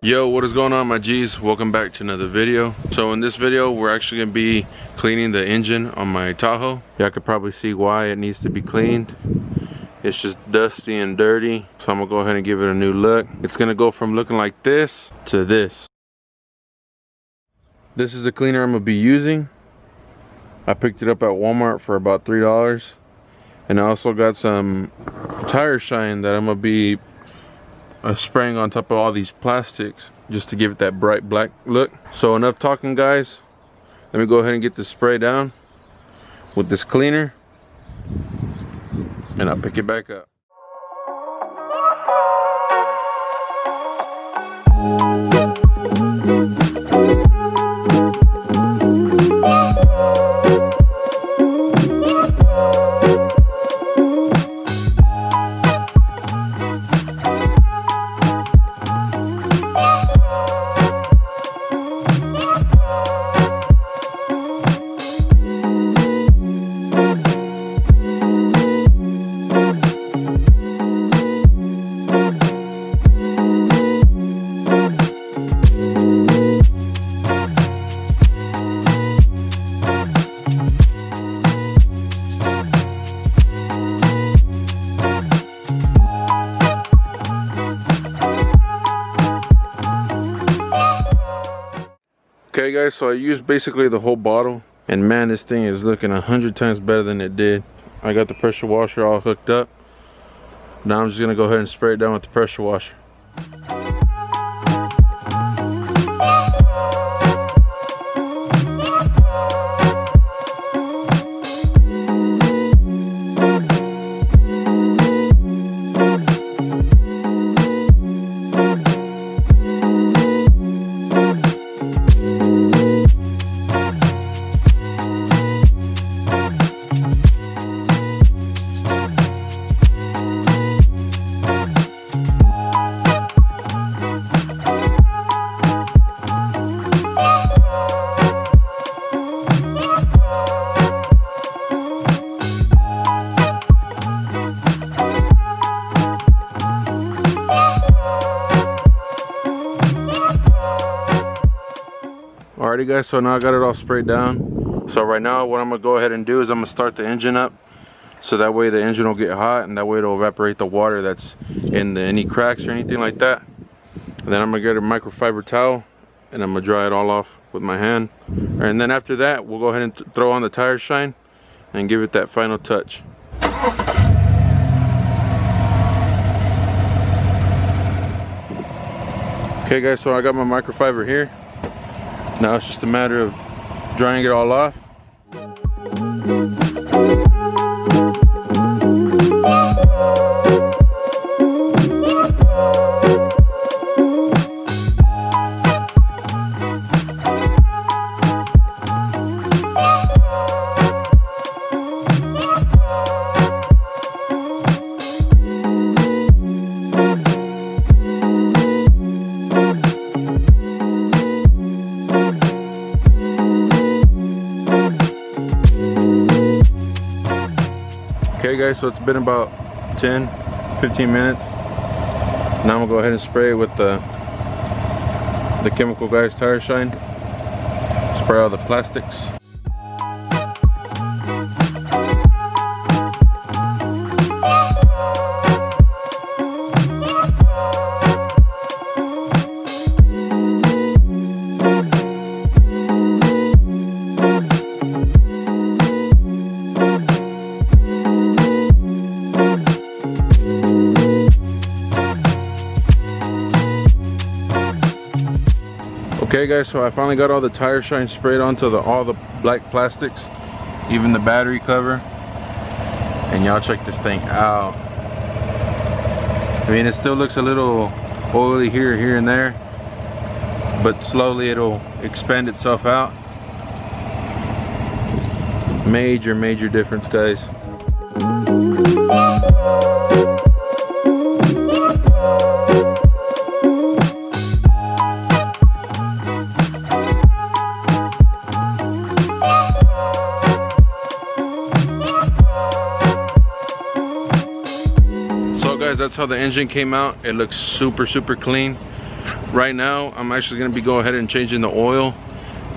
Yo, what is going on, my G's? Welcome back to another video. So in this video, we're actually gonna be cleaning the engine on my Tahoe. Y'all could probably see why it needs to be cleaned. It's just dusty and dirty. So I'm gonna go ahead and give it a new look. It's gonna go from looking like this to this. This is the cleaner I'm gonna be using. I picked it up at Walmart for about $3. And I also got some tire shine that I'm gonna be spraying on top of all these plastics just to give it that bright black look. So enough talking, guys. Let me go ahead and get this spray down with this cleaner and I'll pick it back up. Okay guys, so I used basically the whole bottle, and man, this thing is looking 100 times better than it did. I got the pressure washer all hooked up. Now I'm just gonna go ahead and spray it down with the pressure washer. Alrighty guys, so now I got it all sprayed down. So right now what I'm gonna go ahead and do is I'm gonna start the engine up, so that way the engine will get hot and that way it'll evaporate the water that's in any cracks or anything like that. And then I'm gonna get a microfiber towel and I'm gonna dry it all off with my hand. And then after that we'll go ahead and throw on the tire shine and give it that final touch. Okay guys, so I got my microfiber here. Now it's just a matter of drying it all off. Okay guys, so it's been about 10-15 minutes. Now I'm gonna go ahead and spray it with the Chemical Guys tire shine. Spray all the plastics. Okay guys, so I finally got all the tire shine sprayed onto all the black plastics, even the battery cover. And y'all check this thing out. I mean, it still looks a little oily here and there, but slowly it'll expand itself out. Major difference, guys. So guys, that's how the engine came out. It looks super clean. Right now, I'm actually gonna be go ahead and changing the oil.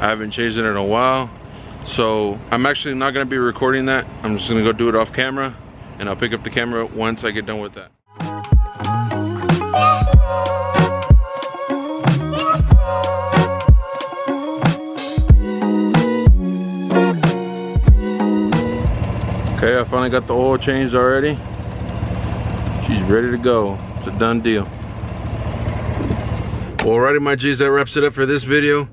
I haven't changed it in a while. So I'm actually not gonna be recording that. I'm just gonna go do it off camera, and I'll pick up the camera once I get done with that. Okay, I finally got the oil changed already. She's ready to go. It's a done deal. Alrighty, my G's, that wraps it up for this video.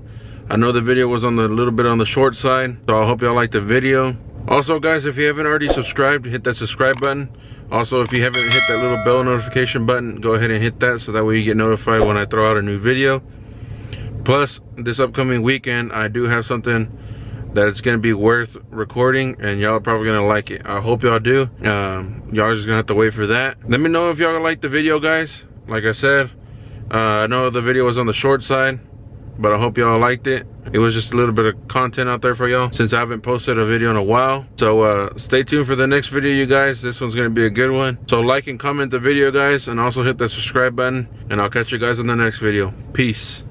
I know the video was on the little bit on the short side, so I hope y'all liked the video. Also, guys, if you haven't already subscribed, hit that subscribe button. Also, if you haven't hit that little bell notification button, go ahead and hit that so that way you get notified when I throw out a new video. Plus, this upcoming weekend, I do have something that it's gonna be worth recording, and y'all are probably gonna like it. I hope y'all do. Y'all are just gonna have to wait for that. Let me know if y'all like the video, guys. Like I said, I know the video was on the short side, but I hope y'all liked it. It was just a little bit of content out there for y'all since I haven't posted a video in a while. So stay tuned for the next video, you guys. This one's gonna be a good one. So like and comment the video, guys, and also hit the subscribe button, and I'll catch you guys in the next video. Peace.